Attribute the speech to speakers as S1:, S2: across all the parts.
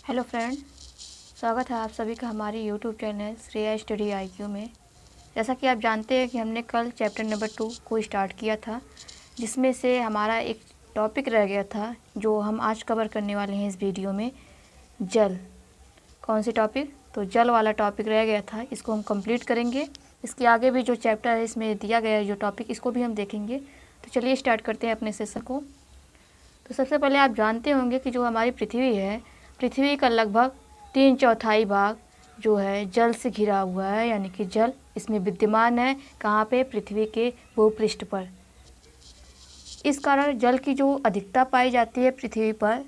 S1: Hello friend, स्वागत है आप सभी का हमारे YouTube channel Shreya study IQ में। जैसा कि आप जानते हैं कि हमने कल चैप्टर नंबर 2 को स्टार्ट किया था, जिसमें से हमारा एक टॉपिक रह गया था जो हम आज कवर करने वाले हैं इस वीडियो में। जल। कौन सी टॉपिक? तो जल वाला टॉपिक रह गया था, इसको हम कंप्लीट करेंगे। इसके आगे भी जो चैप्टर है इसमें दिया गया है जो टॉपिक, इसको भी हम देखेंगे। तो चलिए स्टार्ट करते हैं अपने सेशन को। तो सबसे पहले आप जानते होंगे कि जो हमारी पृथ्वी है, पृथ्वी का लगभग 3/4 भाग जो है जल से घिरा हुआ है, यानी कि जल इसमें विद्यमान है। कहाँ पे? पृथ्वी के भूपृष्ठ पर। इस कारण जल की जो अधिकता पाई जाती है पृथ्वी पर,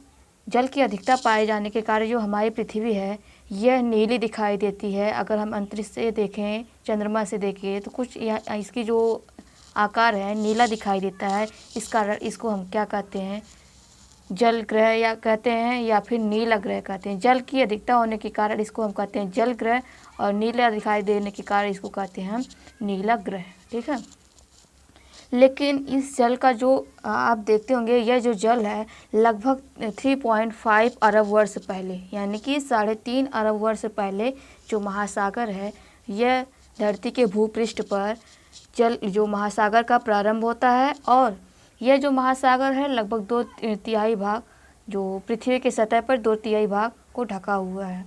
S1: जल की अधिकता पाए जाने के कारण जो हमारी पृथ्वी है यह नीली दिखाई देती है। अगर हम अंतरिक्ष से देखें, चंद्रमा से देखें, तो कुछ इसकी जो आकार है नीला दिखाई देता है। इस कारण इसको हम क्या कहते हैं? जल ग्रह या कहते हैं, या फिर नीला ग्रह कहते हैं। जल की अधिकता होने के कारण इसको हम कहते हैं जल ग्रह, और नीला दिखाई देने के कारण इसको कहते हैं हम नीला ग्रह। ठीक है। लेकिन इस जल का जो आप देखते होंगे, यह जो जल है लगभग 3.5 अरब वर्ष पहले, यानी कि 3.5 अरब वर्ष पहले जो महासागर है, यह धरती के भूपृष्ठ पर जल जो महासागर का प्रारंभ होता है। और यह जो महासागर है लगभग 2/3 भाग जो पृथ्वी के सतह पर 2/3 भाग को ढका हुआ है।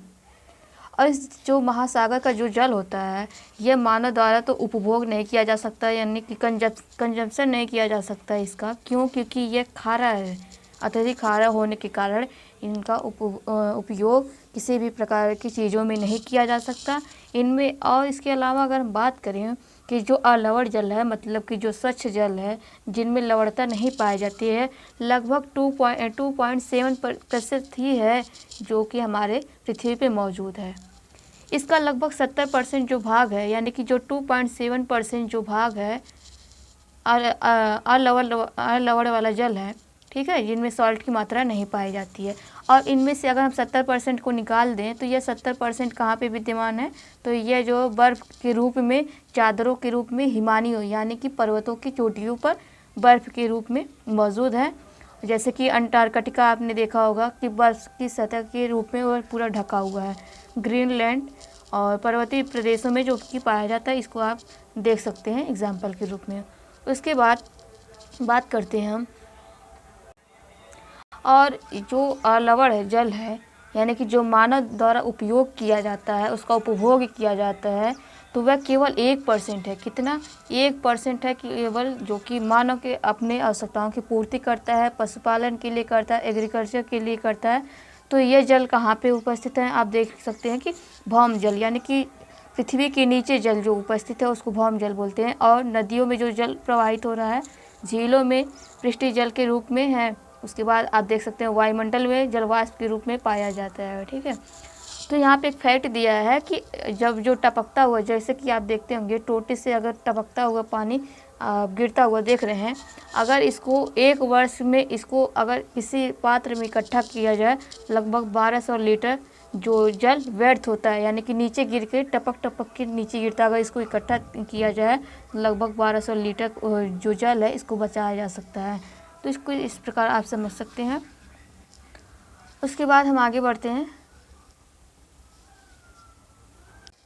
S1: और इस जो महासागर का जो जल होता है यह मानव द्वारा तो उपभोग नहीं किया जा सकता, यानी कि कंजम्पशन नहीं किया जा सकता इसका। क्यों? क्योंकि यह खारा है। अत्यधिक खारा होने के कारण इनका उपयोग किसी भी प्रकार की चीज़ों में नहीं किया जा सकता इनमें। और इसके अलावा अगर हम बात करें कि जो अलवण जल है, मतलब कि जो स्वच्छ जल है जिनमें लवणता नहीं पाई जाती है, लगभग 2.7% ही है जो कि हमारे पृथ्वी पे मौजूद है। इसका लगभग 70% जो भाग है, यानी कि जो 2.7% जो भाग है अलवण वाला जल है, ठीक है, जिनमें सॉल्ट की मात्रा नहीं पाई जाती है। और इनमें से अगर हम 70% को निकाल दें तो यह 70% कहाँ पे विद्यमान है? तो यह जो बर्फ़ के रूप में, चादरों के रूप में हिमानियों यानी कि पर्वतों की चोटियों पर बर्फ़ के रूप में मौजूद है। जैसे कि अंटार्कटिका आपने देखा होगा कि बर्फ़ की सतह के रूप में वह पूरा ढका हुआ है। ग्रीनलैंड और पर्वतीय प्रदेशों में जो कि पाया जाता है, इसको आप देख सकते हैं एग्जाम्पल के रूप में। उसके बाद बात करते हैं हम, और जो अलवण जल है, यानी कि जो मानव द्वारा उपयोग किया जाता है, उसका उपभोग किया जाता है, तो वह केवल 1% है। कितना? 1% है केवल, जो कि मानव के अपने आवश्यकताओं की पूर्ति करता है, पशुपालन के लिए करता है, एग्रीकल्चर के लिए करता है। तो ये जल कहाँ पे उपस्थित है? आप देख सकते हैं कि भौम जल, यानी कि पृथ्वी के नीचे जल जो उपस्थित है उसको भौम जल बोलते हैं। और नदियों में जो जल प्रवाहित हो रहा है, झीलों में पृष्ठीय जल के रूप में है। उसके बाद आप देख सकते हैं वायुमंडल में जलवाष्प के रूप में पाया जाता है। ठीक है। तो यहाँ पे एक फैक्ट दिया है कि जब जो टपकता हुआ, जैसे कि आप देखते होंगे टोटी से अगर टपकता हुआ पानी गिरता हुआ देख रहे हैं, अगर इसको 1 वर्ष में इसको अगर किसी पात्र में इकट्ठा किया जाए, लगभग 1200 लीटर जो जल व्यर्थ होता है, यानी कि नीचे गिर के टपक के नीचे गिरता, अगर इसको इकट्ठा किया जाए लगभग 1200 लीटर जो जल है इसको बचाया जा सकता है। तो इसको इस प्रकार आप समझ सकते हैं। उसके बाद हम आगे बढ़ते हैं।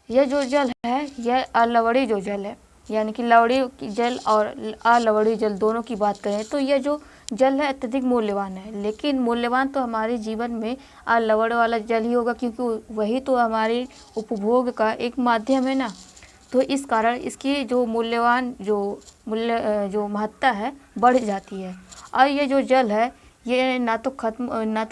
S1: यह जो जल है यह अलवणी जो जल है, यानी कि लवणी जल और अलवणी जल दोनों की बात करें तो यह जो जल है अत्यधिक मूल्यवान है। लेकिन मूल्यवान तो हमारे जीवन में अलवण वाला जल ही होगा, क्योंकि वही तो हमारे उपभोग का एक माध्यम है ना। तो इस कारण इसकी जो मूल्यवान जो महत्ता है बढ़ जाती है। और ये जो जल है ये ना तो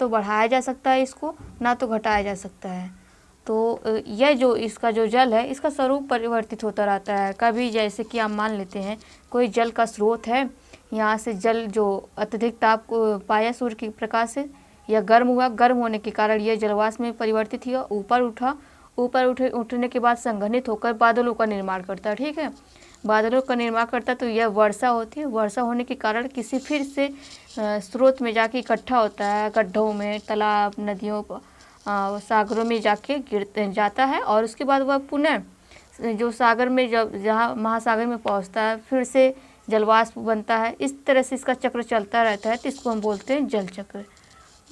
S1: बढ़ाया जा सकता है इसको, ना तो घटाया जा सकता है। तो यह जो इसका जो जल है इसका स्वरूप परिवर्तित होता रहता है। कभी जैसे कि आप मान लेते हैं कोई जल का स्रोत है, यहाँ से जल जो अत्यधिक ताप को पाया सूर्य के प्रकाश से, या गर्म हुआ, गर्म होने के कारण यह जलवाष्प में परिवर्तित हुआ, ऊपर उठने के बाद संघनित होकर बादलों का निर्माण करता है। ठीक है। बादलों का निर्माण करता है तो यह वर्षा होती है। वर्षा होने के कारण किसी फिर से स्रोत में जाके इकट्ठा होता है, गड्ढों में, तालाब, नदियों, सागरों में जाके जाता है। और उसके बाद वह पुनः जो सागर में जहाँ महासागर में पहुँचता है, फिर से जलवाष्प बनता है। इस तरह से इसका चक्र चलता रहता है, तो इसको हम बोलते हैं जल चक्र।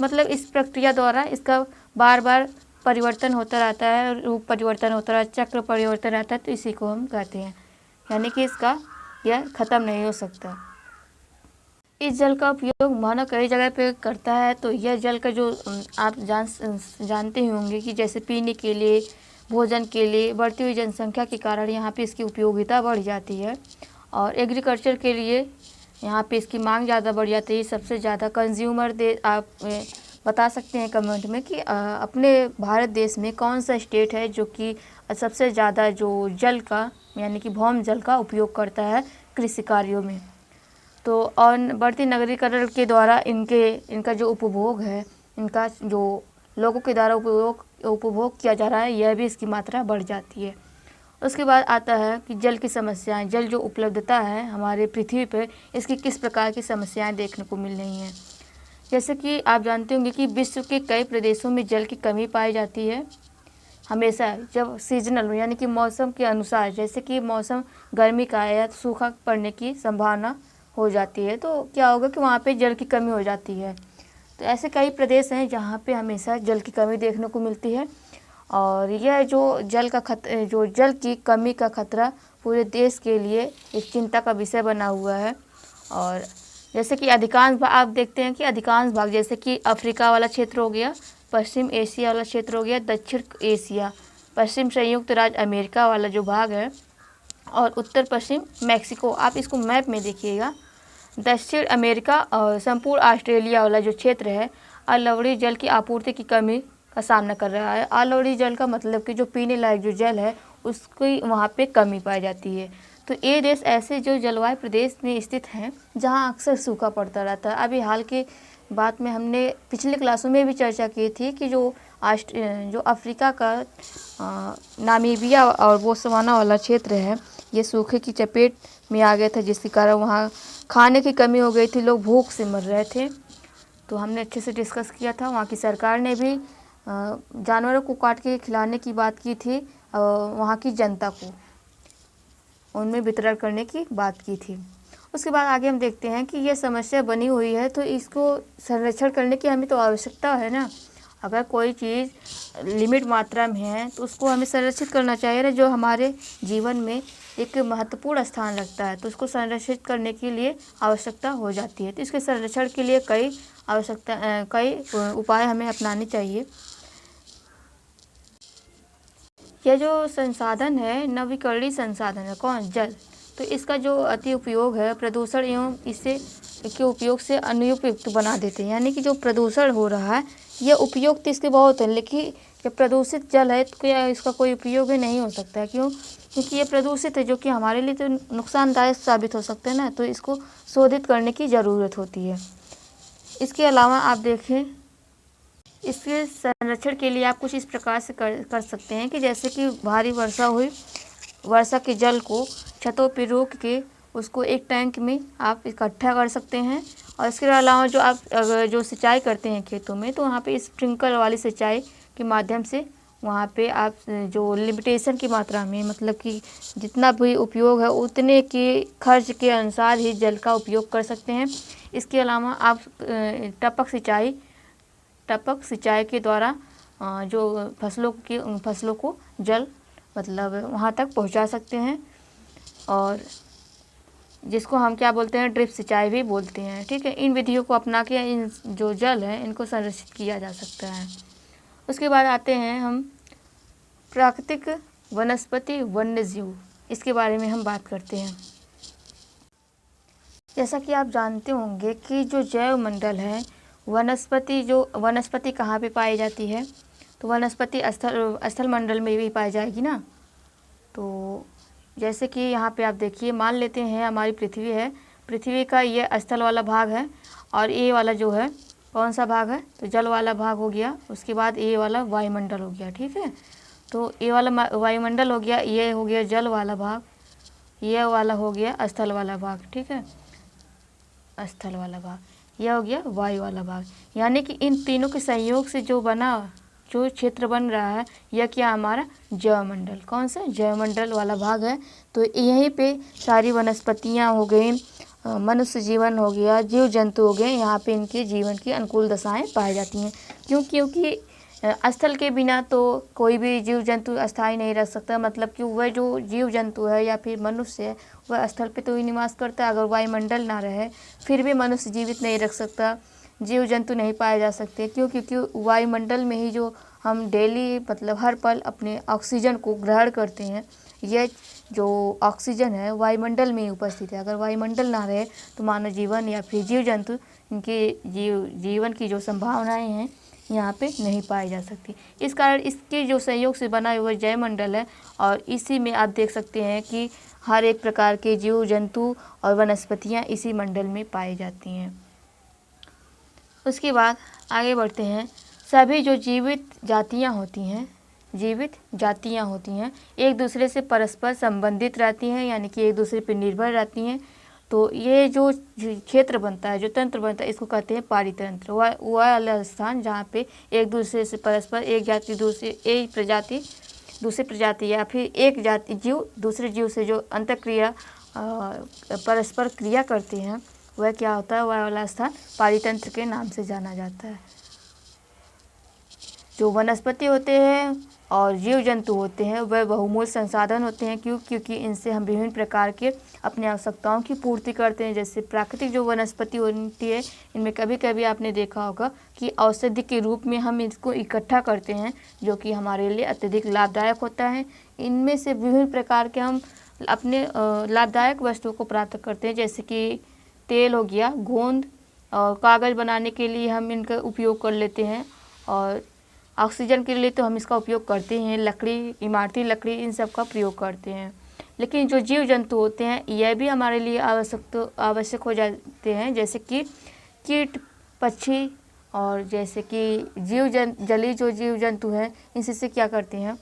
S1: मतलब इस प्रक्रिया द्वारा इसका बार बार परिवर्तन होता रहता है, रूप परिवर्तन होता रहता है, चक्र परिवर्तन रहता है, तो इसी को हम कहते हैं, यानी कि इसका यह ख़त्म नहीं हो सकता। इस जल का उपयोग मानव कई जगह पे करता है। तो यह जल का जो आप जानते ही होंगे कि जैसे पीने के लिए, भोजन के लिए, बढ़ती हुई जनसंख्या के कारण यहाँ पे इसकी उपयोगिता बढ़ जाती है, और एग्रीकल्चर के लिए यहाँ पे इसकी मांग ज़्यादा बढ़ जाती है। सबसे ज़्यादा कंज्यूमर आप बता सकते हैं कमेंट में कि अपने भारत देश में कौन सा स्टेट है जो कि सबसे ज़्यादा जो जल का यानी कि भौम जल का उपयोग करता है कृषि कार्यों में। तो और बढ़ती नगरीकरण के द्वारा इनका जो उपभोग है, इनका जो लोगों के द्वारा उपभोग किया जा रहा है, यह भी इसकी मात्रा बढ़ जाती है। उसके बाद आता है कि जल की समस्याएं। जल जो उपलब्धता है हमारे पृथ्वी पर, इसकी किस प्रकार की समस्याएं देखने को मिल रही हैं। जैसे कि आप जानते होंगे कि विश्व के कई प्रदेशों में जल की कमी पाई जाती है हमेशा, जब सीजनल यानी कि मौसम के अनुसार, जैसे कि मौसम गर्मी का है या सूखा पड़ने की संभावना हो जाती है, तो क्या होगा कि वहाँ पे जल की कमी हो जाती है। तो ऐसे कई प्रदेश हैं जहाँ पे हमेशा जल की कमी देखने को मिलती है, और यह जो जल की कमी का खतरा पूरे देश के लिए एक चिंता का विषय बना हुआ है। और जैसे कि अधिकांश आप देखते हैं कि अधिकांश भाग, जैसे कि अफ्रीका वाला क्षेत्र हो गया, पश्चिम एशिया वाला क्षेत्र हो गया, दक्षिण एशिया, पश्चिम संयुक्त राज्य अमेरिका वाला जो भाग है, और उत्तर पश्चिम मैक्सिको, आप इसको मैप में देखिएगा, दक्षिण अमेरिका और संपूर्ण ऑस्ट्रेलिया वाला जो क्षेत्र है, अलावड़ी जल की आपूर्ति की कमी का सामना कर रहा है। अलावड़ी जल का मतलब कि जो पीने लायक जो जल है उसकी वहाँ पे कमी पाई जाती है। तो ये देश ऐसे जो जलवायु प्रदेश में स्थित हैं जहाँ अक्सर सूखा पड़ता रहता है। अभी हाल के बात में हमने पिछले क्लासों में भी चर्चा की थी कि जो अफ्रीका का नामीबिया और बोत्सवाना वाला क्षेत्र है, ये सूखे की चपेट में आ गया था, जिसके कारण वहाँ खाने की कमी हो गई थी, लोग भूख से मर रहे थे। तो हमने अच्छे से डिस्कस किया था। वहाँ की सरकार ने भी जानवरों को काट के खिलाने की बात की थी, वहाँ की जनता को उनमें वितरण करने की बात की थी। उसके बाद आगे हम देखते हैं कि ये समस्या बनी हुई है, तो इसको संरक्षण करने की हमें तो आवश्यकता है ना। अगर कोई चीज़ लिमिट मात्रा में है तो उसको हमें संरक्षित करना चाहिए ना, जो हमारे जीवन में एक महत्वपूर्ण स्थान रखता है, तो उसको संरक्षित करने के लिए आवश्यकता हो जाती है। तो इसके संरक्षण के लिए कई उपाय हमें अपनाने चाहिए। यह जो संसाधन है नवीकरणीय संसाधन है, कौन? जल। तो इसका जो अति उपयोग है प्रदूषण एवं इससे के उपयोग से अनुपयुक्त बना देते हैं, यानी कि जो प्रदूषण हो रहा है यह उपयोग तो इसके बहुत हैं, लेकिन जब प्रदूषित जल है तो क्या इसका कोई उपयोग ही नहीं हो सकता है। क्यों? क्योंकि ये प्रदूषित है, जो कि हमारे लिए तो नुकसानदायक साबित हो सकते हैं ना, तो इसको शोधित करने की ज़रूरत होती है। इसके अलावा आप देखें, इसके संरक्षण के लिए आप कुछ इस प्रकार से कर सकते हैं कि जैसे कि भारी वर्षा हुई, वर्षा के जल को छतों पर रोक के उसको एक टैंक में आप इकट्ठा कर सकते हैं। और इसके अलावा जो आप अगर जो सिंचाई करते हैं खेतों में, तो वहाँ पे स्प्रिंकलर वाली सिंचाई के माध्यम से वहाँ पे आप जो लिमिटेशन की मात्रा में, मतलब कि जितना भी उपयोग है उतने के खर्च के अनुसार ही जल का उपयोग कर सकते हैं। इसके अलावा आप टपक सिंचाई के द्वारा जो फसलों को जल मतलब वहाँ तक पहुँचा सकते हैं, और जिसको हम क्या बोलते हैं, ड्रिप सिंचाई भी बोलते हैं। ठीक है, इन विधियों को अपना के इन जो जल है इनको संरक्षित किया जा सकता है। उसके बाद आते हैं हम प्राकृतिक वनस्पति वन्यजीव, इसके बारे में हम बात करते हैं। जैसा कि आप जानते होंगे कि जो जैव मंडल है, वनस्पति कहाँ पे पाई जाती है, तो वनस्पति स्थल मंडल में भी पाई जाएगी ना। तो जैसे कि यहाँ पे आप देखिए, मान लेते हैं हमारी पृथ्वी है, पृथ्वी का ये स्थल वाला भाग है, और ये वाला जो है कौन सा भाग है, तो जल वाला भाग हो गया। उसके बाद ये वाला वायुमंडल हो गया। ठीक है, तो ये वाला वायुमंडल हो गया, ये हो गया जल वाला भाग, ये वाला हो गया स्थल वाला भाग। ठीक है, स्थल वाला भाग, यह हो गया वायु वाला भाग। यानी कि इन तीनों के संयोग से जो क्षेत्र बन रहा है, यह क्या हमारा जैवमंडल, कौन सा जैवमंडल वाला भाग है। तो यहीं पे सारी वनस्पतियाँ हो गई, मनुष्य जीवन हो गया, जीव जंतु हो गए, यहाँ पे इनके जीवन की अनुकूल दशाएं पाई जाती हैं। क्योंकि स्थल के बिना तो कोई भी जीव जंतु अस्थायी नहीं रह सकता। मतलब कि वह जो जीव जंतु है या फिर मनुष्य है वह स्थल पे तो ही निवास करता है। अगर वायुमंडल ना रहे फिर भी मनुष्य जीवित नहीं रख सकता, जीव जंतु नहीं पाए जा सकते। क्योंकि वायुमंडल में ही जो हम डेली मतलब हर पल अपने ऑक्सीजन को ग्रहण करते हैं, यह जो ऑक्सीजन है वायुमंडल में ही उपस्थित है। अगर वायुमंडल ना रहे तो मानव जीवन या फिर जीव जंतु इनके जीवन की जो संभावनाएं हैं यहाँ पे नहीं पाई जा सकती। इस कारण इसके जो संयोग से बना हुआ जयमंडल है और इसी में आप देख सकते हैं कि हर एक प्रकार के जीव जंतु और वनस्पतियाँ इसी मंडल में पाई जाती हैं। उसके बाद आगे बढ़ते हैं। सभी जो जीवित जातियाँ होती हैं एक दूसरे से परस्पर संबंधित रहती हैं, यानी कि एक दूसरे पर निर्भर रहती हैं। तो ये जो क्षेत्र बनता है, जो तंत्र बनता है, इसको कहते हैं पारितंत्र। वह वाला स्थान जहाँ पे एक दूसरे से परस्पर एक प्रजाति दूसरी प्रजाति या फिर एक जाति जीव दूसरे जीव से जो अंतःक्रिया परस्पर क्रिया करते हैं, वह क्या होता है, वह वाला स्थान पारितंत्र के नाम से जाना जाता है। जो वनस्पति होते हैं और जीव जंतु होते हैं वह बहुमूल्य संसाधन होते हैं। क्योंकि इनसे हम विभिन्न प्रकार के अपनी आवश्यकताओं की पूर्ति करते हैं। जैसे प्राकृतिक जो वनस्पति होती है, इनमें कभी कभी आपने देखा होगा कि औषधि के रूप में हम इसको इकट्ठा करते हैं, जो कि हमारे लिए अत्यधिक लाभदायक होता है। इनमें से विभिन्न प्रकार के हम अपने लाभदायक वस्तुओं को प्राप्त करते हैं, जैसे कि तेल हो गया, गोंद और कागज़ बनाने के लिए हम इनका उपयोग कर लेते हैं, और ऑक्सीजन के लिए तो हम इसका उपयोग करते हैं। लकड़ी, इमारती लकड़ी, इन सब का प्रयोग करते हैं। लेकिन जो जीव जंतु होते हैं यह भी हमारे लिए आवश्यक हो जाते हैं, जैसे कि कीट, पक्षी, और जैसे कि जलीय जो जीव जंतु हैं, इनसे क्या करते हैं,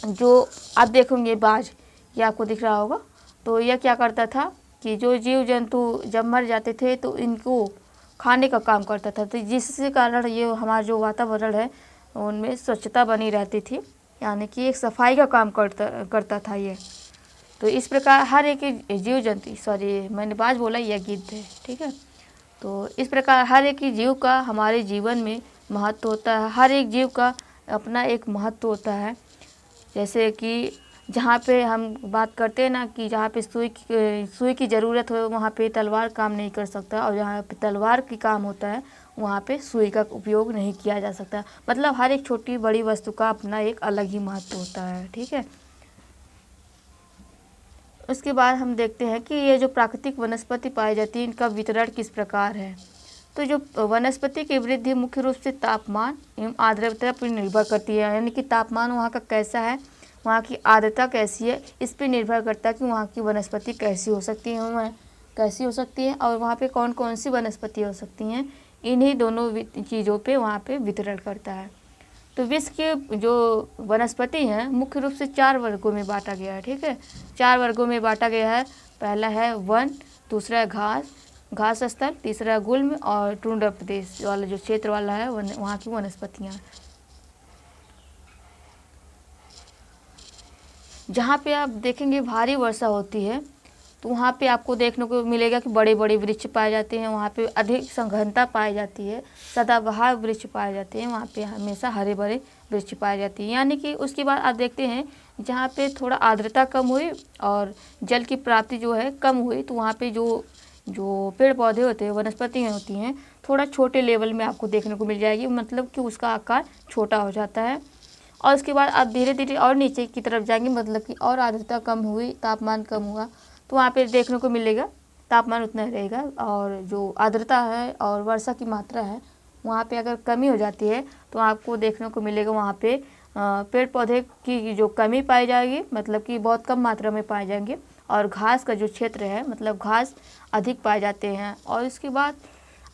S1: जो आप देखोगे बाज, ये आपको दिख रहा होगा, तो यह क्या करता था कि जो जीव जंतु जब मर जाते थे तो इनको खाने का काम करता था। तो जिसके कारण ये हमारा जो वातावरण है उनमें स्वच्छता बनी रहती थी, यानी कि एक सफाई का काम करता था ये। तो इस प्रकार हर एक जीव जंतु, सॉरी मैंने बाज बोला, यह गिद्ध है, ठीक है। तो इस प्रकार हर एक जीव का हमारे जीवन में महत्व होता है। हर एक जीव का अपना एक महत्व होता है। जैसे कि जहाँ पे हम बात करते हैं ना कि जहाँ पे सुई की ज़रूरत हो वहाँ पे तलवार काम नहीं कर सकता, और जहाँ पे तलवार की काम होता है वहाँ पे सुई का उपयोग नहीं किया जा सकता। मतलब हर एक छोटी बड़ी वस्तु का अपना एक अलग ही महत्व होता है, ठीक है। उसके बाद हम देखते हैं कि ये जो प्राकृतिक वनस्पति पाई जाती है इनका वितरण किस प्रकार है। तो जो वनस्पति की वृद्धि मुख्य रूप से तापमान एवं आर्द्रता पर निर्भर करती है, यानी कि तापमान वहाँ का कैसा है, वहाँ की आर्द्रता कैसी है, इस पर निर्भर करता है कि वहाँ की वनस्पति कैसी हो सकती है और वहाँ पे कौन कौन सी वनस्पति हो सकती हैं। इन्हीं दोनों चीज़ों पे वहाँ पे वितरण करता है। तो विश्व के जो वनस्पति हैं मुख्य रूप से 4 वर्गों में बांटा गया है, ठीक है। 4 वर्गों में बांटा गया है। पहला है वन, दूसरा है घास स्थल, तीसरा है गुल्म, और टुंड्रा प्रदेश वाला जो क्षेत्र वाला है वहाँ की वनस्पतियाँ। जहाँ पे आप देखेंगे भारी वर्षा होती है तो वहाँ पे आपको देखने को मिलेगा कि बड़े बड़े वृक्ष पाए जाते हैं, वहाँ पे अधिक सघनता पाई जाती है, सदाबहार वृक्ष पाए जाते हैं, वहाँ पे हमेशा हरे भरे वृक्ष पाए जाती है। यानी कि उसके बाद आप देखते हैं जहाँ पे थोड़ा आर्द्रता कम हुई और जल की प्राप्ति जो है कम हुई, तो वहाँ पे जो पेड़ पौधे होते हैं, वनस्पतियाँ होती हैं, थोड़ा छोटे लेवल में आपको देखने को मिल जाएगी, मतलब कि उसका आकार छोटा हो जाता है। और उसके बाद आप धीरे धीरे और नीचे की तरफ जाएंगे, मतलब कि और आर्द्रता कम हुई, तापमान कम हुआ, तो वहाँ पे देखने को मिलेगा तापमान उतना ही रहेगा, और जो आर्द्रता है और वर्षा की मात्रा है वहाँ पे अगर कमी हो जाती है तो आपको देखने को मिलेगा वहाँ पे पेड़ पौधे की जो कमी पाई जाएगी, मतलब कि बहुत कम मात्रा में पाए जाएंगे, और घास का जो क्षेत्र है मतलब घास अधिक पाए जाते हैं। और इसके बाद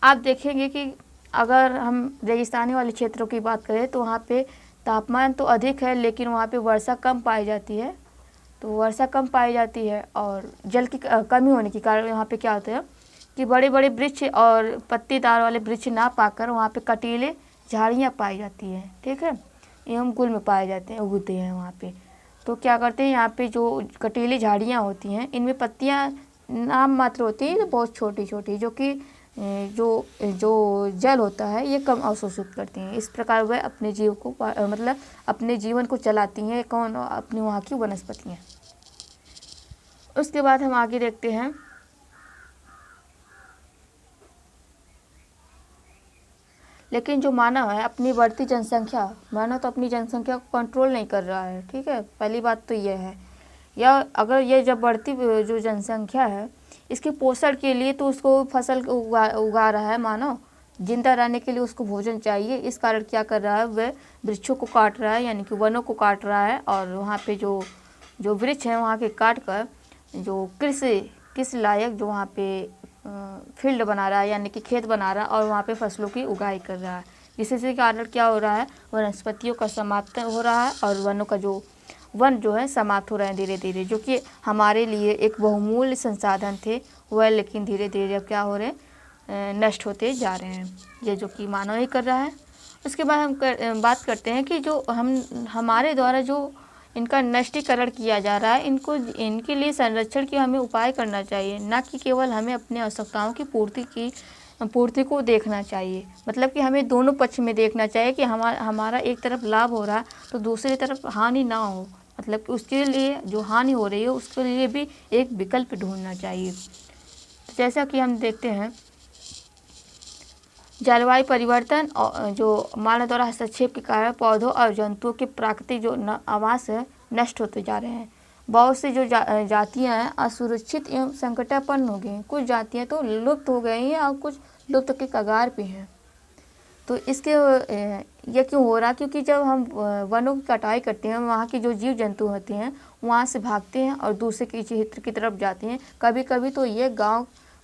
S1: आप देखेंगे कि अगर हम रेगिस्तानी वाले क्षेत्रों की बात करें तो वहाँ पे तापमान तो अधिक है लेकिन वहाँ पे वर्षा कम पाई जाती है। तो वर्षा कम पाई जाती है और जल की कमी होने के कारण यहाँ पे क्या होता है कि बड़े बड़े वृक्ष और पत्तीदार वाले वृक्ष ना पाकर वहाँ पे कटीले झाड़ियाँ पाई जाती हैं, ठीक है, एवं गुल्म पाए जाते हैं, उगते हैं वहाँ पे। तो क्या करते हैं यहाँ पे जो कटीली झाड़ियाँ होती हैं इनमें पत्तियाँ नाम मात्र होती है, बहुत छोटी छोटी, जो कि जो जो जल होता है ये कम अवशोषित करती हैं। इस प्रकार वह अपने जीव को मतलब अपने जीवन को चलाती हैं। कौन? अपनी वहाँ की वनस्पतियाँ। उसके बाद हम आगे देखते हैं। लेकिन जो मानव है अपनी बढ़ती जनसंख्या, मानव तो अपनी जनसंख्या को कंट्रोल नहीं कर रहा है, ठीक है, पहली बात तो ये है। या अगर ये जब बढ़ती जो जनसंख्या है इसके पोषण के लिए तो उसको फसल उगा रहा है मानव, जिंदा रहने के लिए उसको भोजन चाहिए। इस कारण क्या कर रहा है, वह वृक्षों को काट रहा है, यानी कि वनों को काट रहा है। और वहाँ पे जो जो वृक्ष हैं वहाँ के काट कर जो कृषि लायक जो वहाँ पे फील्ड बना रहा है, यानी कि खेत बना रहा है, और वहाँ पे फसलों की उगाई कर रहा है। जिससे कारण क्या हो रहा है, वनस्पतियों का समाप्त हो रहा है और वनों का वन जो है समाप्त हो रहे हैं धीरे धीरे, जो कि हमारे लिए एक बहुमूल्य संसाधन थे वह, लेकिन धीरे धीरे अब क्या हो रहे हैं, नष्ट होते जा रहे हैं। ये जो कि मानव ही कर रहा है। उसके बाद हम बात करते हैं कि जो हमारे द्वारा जो इनका नष्टीकरण किया जा रहा है, इनके लिए संरक्षण के हमें उपाय करना चाहिए, ना कि केवल हमें अपनी आवश्यकताओं की पूर्ति को देखना चाहिए। मतलब कि हमें दोनों पक्ष में देखना चाहिए कि हमारा एक तरफ लाभ हो रहा है तो दूसरी तरफ हानि ना हो। मतलब कि उसके लिए जो हानि हो रही है उसके लिए भी एक विकल्प ढूंढना चाहिए। जैसा कि हम देखते हैं, जलवायु परिवर्तन और जो मानव द्वारा हस्तक्षेप के कारण पौधों और जंतुओं के प्राकृतिक जो आवास है नष्ट होते जा रहे हैं। बहुत सी जो जातियां हैं असुरक्षित एवं संकटापन्न हो गई हैं। कुछ जातियां तो लुप्त हो गई हैं और कुछ लुप्त के कगार पे हैं। तो इसके ये क्यों हो रहा है? क्योंकि जब हम वनों की कटाई करते हैं, वहाँ की जो जीव जंतु होते हैं वहाँ से भागते हैं और दूसरे के क्षेत्र की तरफ जाते हैं। कभी कभी तो ये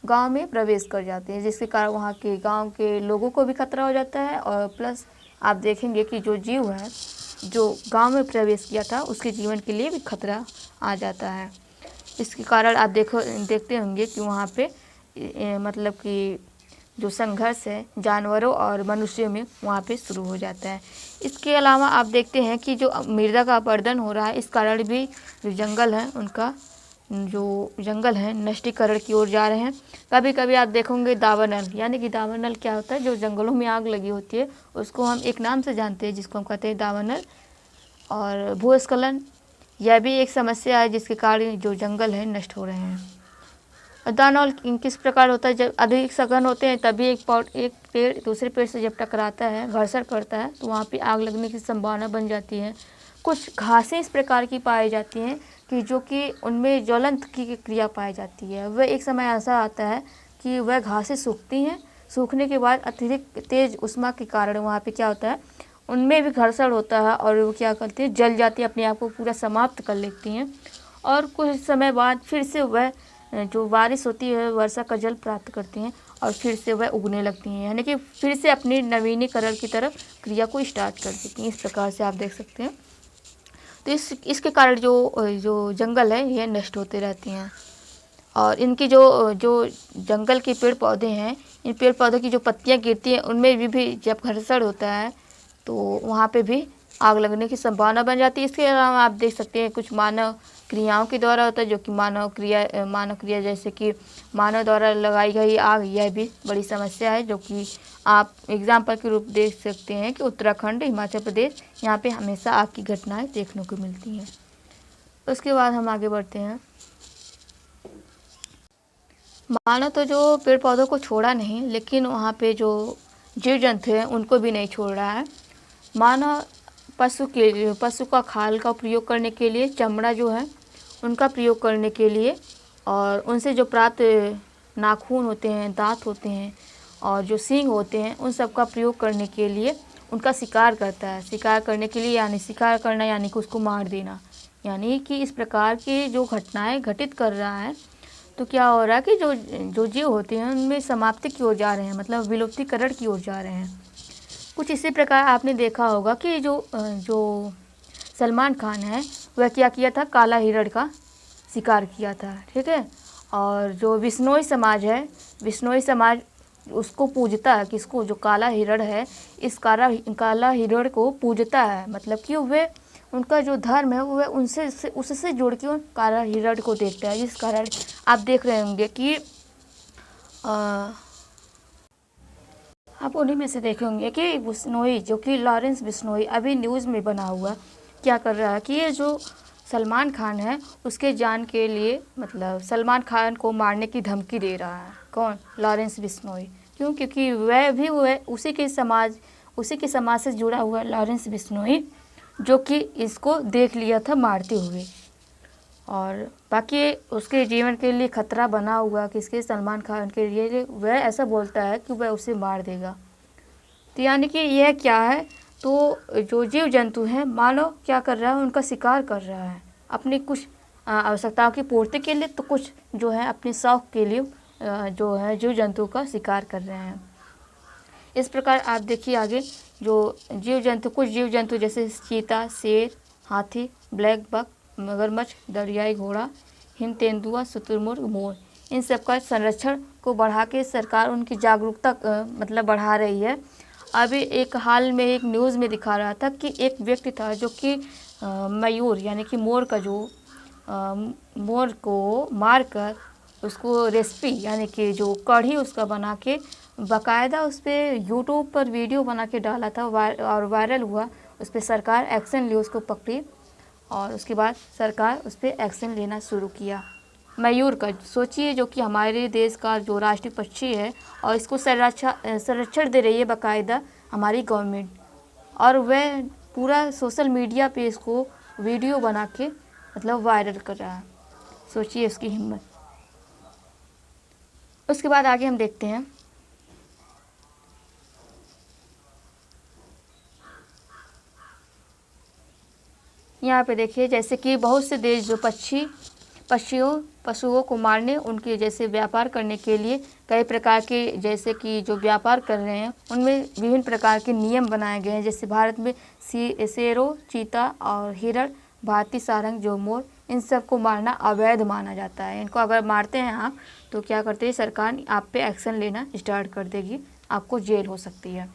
S1: गांव में प्रवेश कर जाते हैं, जिसके कारण वहाँ के गांव के लोगों को भी खतरा हो जाता है। और प्लस आप देखेंगे कि जो जीव है जो गांव में प्रवेश किया था उसके जीवन के लिए भी खतरा आ जाता है। इसके कारण आप देखते होंगे कि वहाँ पे मतलब कि जो संघर्ष है जानवरों और मनुष्यों में वहाँ पे शुरू हो जाता है। इसके अलावा आप देखते हैं कि जो मृदा का अपरदन हो रहा है, इस कारण भी जो जंगल है उनका जो जंगल है नष्टीकरण की ओर जा रहे हैं। कभी कभी आप देखोगे दावानल, यानी कि दावानल क्या होता है, जो जंगलों में आग लगी होती है उसको हम एक नाम से जानते हैं जिसको हम कहते हैं दावानल। और भूस्खलन, यह भी एक समस्या है जिसके कारण जो जंगल है नष्ट हो रहे हैं। दावानल किस प्रकार होता है, जब अधिक सघन होते हैं तभी एक पेड़ दूसरे पेड़ से जब टकराता है, घर्षण करता है, तो वहाँ पे आग लगने की संभावना बन जाती है। कुछ घासें इस प्रकार की पाई जाती हैं कि जो कि उनमें ज्वलंत की क्रिया पाई जाती है। वह एक समय ऐसा आता है कि वह घासें सूखती हैं, सूखने के बाद अत्यधिक तेज उष्मा के कारण वहाँ पे क्या होता है, उनमें भी घर्षण होता है और वो क्या करती है, जल जाती है, अपने आप को पूरा समाप्त कर लेती हैं। और कुछ समय बाद फिर से वह जो बारिश होती है वर्षा का जल प्राप्त करती हैं और फिर से वह उगने लगती हैं, यानी कि फिर से अपनी नवीनीकरण की तरफ क्रिया को स्टार्ट कर देती हैं। इस प्रकार से आप देख सकते हैं। तो इसके कारण जो जंगल है ये नष्ट होते रहती हैं। और इनकी जो जंगल के पेड़ पौधे हैं, इन पेड़ पौधों की जो पत्तियां गिरती हैं उनमें भी जब घर्षण होता है तो वहाँ पे भी आग लगने की संभावना बन जाती है। इसके अलावा आप देख सकते हैं कुछ मानव क्रियाओं के द्वारा होता है, जो कि मानव क्रिया जैसे कि मानव द्वारा लगाई गई आग, यह भी बड़ी समस्या है, जो कि आप एग्जाम्पल के रूप देख सकते हैं कि उत्तराखंड, हिमाचल प्रदेश, यहाँ पे हमेशा आग की घटनाएं देखने को मिलती हैं। उसके बाद हम आगे बढ़ते हैं। मानव तो जो पेड़ पौधों को छोड़ा नहीं, लेकिन वहाँ पे जो जीव जंतु हैं उनको भी नहीं छोड़ रहा है। मानव पशु का खाल का प्रयोग करने के लिए, चमड़ा जो है उनका प्रयोग करने के लिए, और उनसे जो प्राप्त नाखून होते हैं, दांत होते हैं और जो सींग होते हैं, उन सब का प्रयोग करने के लिए उनका शिकार करता है। शिकार करने के लिए यानी शिकार करना यानी कि उसको मार देना, यानी कि इस प्रकार की जो घटनाएं घटित कर रहा है। तो क्या हो रहा है कि जो जीव होते हैं उनमें समाप्ति की ओर जा रहे हैं, मतलब विलुप्तीकरण की ओर जा रहे हैं। कुछ इसी प्रकार आपने देखा होगा कि जो सलमान खान है वह क्या किया था, काला हिरण का शिकार किया था, ठीक है। और जो बिश्नोई समाज है, बिश्नोई समाज उसको पूजता है, किसको, जो काला हिरण है, इस काला हिरण को पूजता है। मतलब कि वे उनका जो धर्म है वो उससे जुड़ के उन कारण हिरण को देखता है। जिस कारण आप देख रहे होंगे कि आप उन्हीं में से देखे होंगे कि बिश्नोई, जो कि लॉरेंस बिश्नोई अभी न्यूज़ में बना हुआ क्या कर रहा है कि ये जो सलमान खान है उसके जान के लिए, मतलब सलमान खान को मारने की धमकी दे रहा है। कौन? लॉरेंस बिश्नोई। क्यों? क्योंकि वह उसी के समाज से जुड़ा हुआ लॉरेंस बिश्नोई, जो कि इसको देख लिया था मारते हुए, और बाकी उसके जीवन के लिए खतरा बना हुआ किसके? सलमान खान के लिए। वह ऐसा बोलता है कि वह उसे मार देगा। तो यानी कि यह क्या है, तो जो जीव जंतु हैं मानव क्या कर रहा है, उनका शिकार कर रहा है अपनी कुछ आवश्यकताओं की पूर्ति के लिए, तो कुछ जो है अपने शौक के लिए जो है जीव जंतु का शिकार कर रहे हैं। इस प्रकार आप देखिए आगे, जो कुछ जीव जंतु जैसे चीता, शेर, हाथी, ब्लैक बक, मगरमच्छ, दरियाई घोड़ा, हिम तेंदुआ, शुतुरमुर्ग, मोर, इन सब का संरक्षण को बढ़ा के सरकार उनकी जागरूकता मतलब बढ़ा रही है। अभी एक हाल में एक न्यूज़ में दिखा रहा था कि एक व्यक्ति था जो कि मयूर यानी कि मोर का जो मोर को मारकर उसको रेसिपी यानी कि जो कढ़ी उसका बना के बाकायदा उस पर यूट्यूब पर वीडियो बना के डाला था और वायरल हुआ। उस पर सरकार एक्शन ली, उसको पकड़ी और उसके बाद सरकार उस पर एक्शन लेना शुरू किया। मयूर का सोचिए, जो कि हमारे देश का जो राष्ट्रीय पक्षी है, और इसको संरक्षण दे रही है बाकायदा हमारी गवर्नमेंट, और वह पूरा सोशल मीडिया पे इसको वीडियो बना के मतलब वायरल कर रहा है। सोचिए उसकी हिम्मत। उसके बाद आगे हम देखते हैं, यहाँ पे देखिए जैसे कि बहुत से देश जो पशुओं को मारने, उनके जैसे व्यापार करने के लिए कई प्रकार के जैसे कि जो व्यापार कर रहे हैं उनमें विभिन्न प्रकार के नियम बनाए गए हैं। जैसे भारत में शेरों, चीता और हिरण, भारतीय सारंग, जो मोर, इन सब को मारना अवैध माना जाता है। इनको अगर मारते हैं आप तो क्या करते हैं, सरकार आप पे एक्शन लेना स्टार्ट कर देगी, आपको जेल हो सकती है।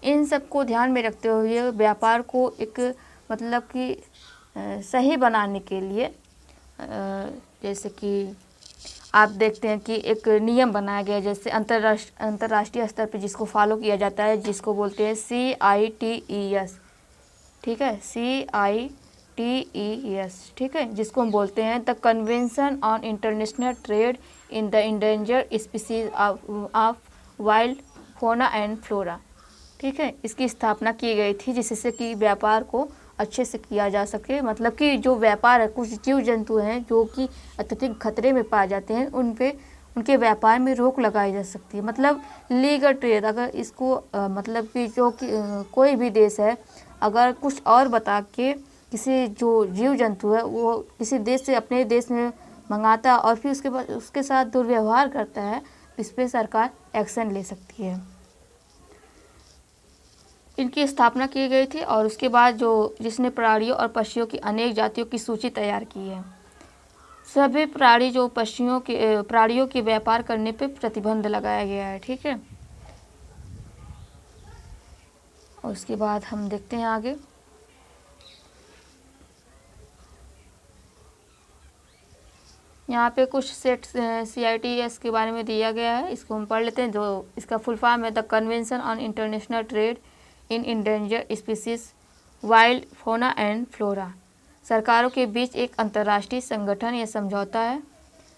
S1: इन सब को ध्यान में रखते हुए व्यापार को एक मतलब कि सही बनाने के लिए जैसे कि आप देखते हैं कि एक नियम बनाया गया, जैसे अंतर्राष्ट्रीय स्तर पर जिसको फॉलो किया जाता है, जिसको बोलते हैं CITES, ठीक है, CITES, ठीक है, जिसको हम बोलते हैं the convention on international trade in the endangered species of wild fauna and flora, ठीक है। इसकी स्थापना की गई थी जिससे कि व्यापार को अच्छे से किया जा सके। मतलब कि जो व्यापार है, कुछ जीव जंतु हैं जो कि अत्यधिक खतरे में पाए जाते हैं, उनके व्यापार में रोक लगाई जा सकती है। मतलब लीगल ट्रेड, अगर इसको मतलब कि जो कि कोई भी देश है अगर कुछ और बता के किसी जो जीव जंतु है वो किसी देश से अपने देश में मंगाता और फिर उसके बाद उसके साथ दुर्व्यवहार करता है, तो इस पर सरकार एक्शन ले सकती है। इनकी स्थापना की गई थी और उसके बाद जिसने प्राणियों और पक्षियों की अनेक जातियों की सूची तैयार की है। सभी प्राणियों के व्यापार करने पे प्रतिबंध लगाया गया है, ठीक है। और उसके बाद हम देखते हैं आगे, यहाँ पे कुछ सेट CITES के बारे में दिया गया है, इसको हम पढ़ लेते हैं। जो इसका फुल फॉर्म है the convention on international trade in endangered species wild fauna and flora. सरकारों के बीच एक अंतर्राष्ट्रीय संगठन या समझौता है,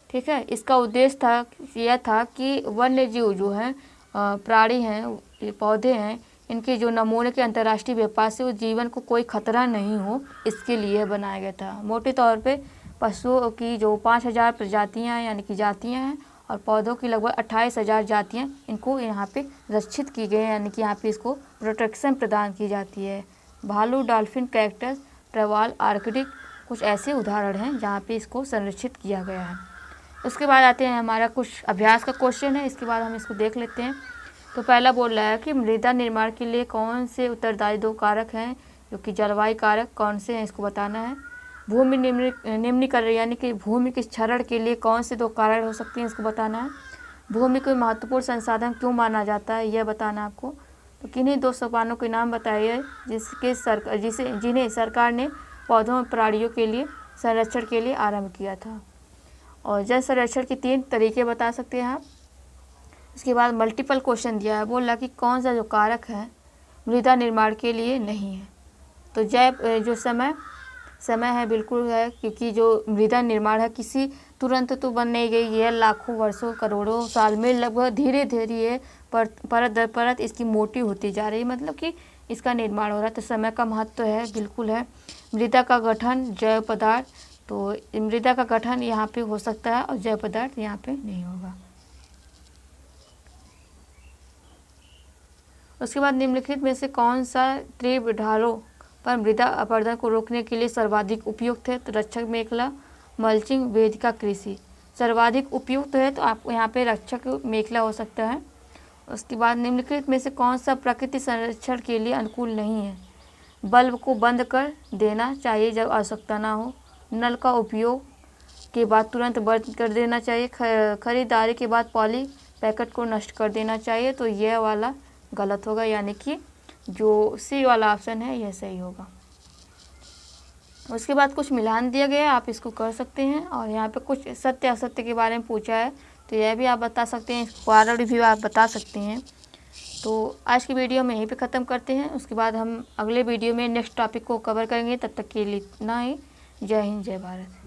S1: ठीक है। इसका उद्देश्य यह था कि वन्य जीव जो हैं, प्राणी हैं, पौधे हैं, इनके जो नमूने के अंतर्राष्ट्रीय व्यापार से उस जीवन को कोई खतरा नहीं हो, इसके लिए बनाया गया था। मोटे तौर पे पशुओं की जो 5000 प्रजातियाँ यानी कि जातियाँ हैं और पौधों की लगभग 28,000 जातियाँ इनको यहाँ पे रक्षित की गई, यानी कि यहाँ पे इसको प्रोटेक्शन प्रदान की जाती है। भालू, डॉल्फिन, कैक्टस, प्रवाल, आर्कटिक कुछ ऐसे उदाहरण हैं जहाँ पे इसको संरक्षित किया गया है। उसके बाद आते हैं हमारा कुछ अभ्यास का क्वेश्चन है, इसके बाद हम इसको देख लेते हैं। तो पहला बोल रहा है कि मृदा निर्माण के लिए कौन से उत्तरदायी 2 कारक हैं, जो कि जलवायु कारक कौन से हैं, इसको बताना है। भूमि निम्नीकरण यानी कि भूमि के क्षरण के लिए कौन से 2 कारण हो सकते हैं, इसको बताना है। भूमि को महत्वपूर्ण संसाधन क्यों माना जाता है, यह बताना आपको। तो किन्हीं 2 सोपानों के नाम बताइए जिन्हें सरकार ने पौधों और प्राणियों के लिए संरक्षण के लिए आरंभ किया था। और जल संरक्षण के 3 तरीके बता सकते हैं आप। इसके बाद मल्टीपल क्वेश्चन दिया है, बोला कि कौन सा जो कारक है मृदा निर्माण के लिए नहीं है। तो जो समय है बिल्कुल है, क्योंकि जो मृदा निर्माण है किसी तुरंत तो बन नहीं गई है, लाखों वर्षों करोड़ों साल में लगभग धीरे धीरे परत दर परत इसकी मोटी होती जा रही है, मतलब कि इसका निर्माण हो रहा है। तो समय का महत्व है, बिल्कुल है। मृदा का गठन जैव पदार्थ, तो मृदा का गठन यहाँ पे हो सकता है और जैव पदार्थ यहाँ पे नहीं होगा। उसके बाद निम्नलिखित में से कौन सा तीव्र ढालों पर मृदा अपरदन को रोकने के लिए सर्वाधिक उपयुक्त है। तो रक्षक मेखला, मल्चिंग, वेदिका कृषि सर्वाधिक उपयुक्त है, तो आपको यहाँ पे रक्षक मेखला हो सकता है। उसके बाद निम्नलिखित में से कौन सा प्रकृति संरक्षण के लिए अनुकूल नहीं है। बल्ब को बंद कर देना चाहिए जब आवश्यकता ना हो, नल का उपयोग के बाद तुरंत बंद कर देना चाहिए, खरीदारी के बाद पॉली पैकेट को नष्ट कर देना चाहिए। तो यह वाला गलत होगा, यानी कि जो सी वाला ऑप्शन है यह सही होगा। उसके बाद कुछ मिलान दिया गया है, आप इसको कर सकते हैं। और यहाँ पे कुछ सत्य असत्य के बारे में पूछा है, तो यह भी आप बता सकते हैं, इसका रिव्यू आप बता सकते हैं। तो आज की वीडियो में यहीं पे ख़त्म करते हैं। उसके बाद हम अगले वीडियो में नेक्स्ट टॉपिक को कवर करेंगे। तब तक के लिए इतना ही। जय हिंद, जय भारत।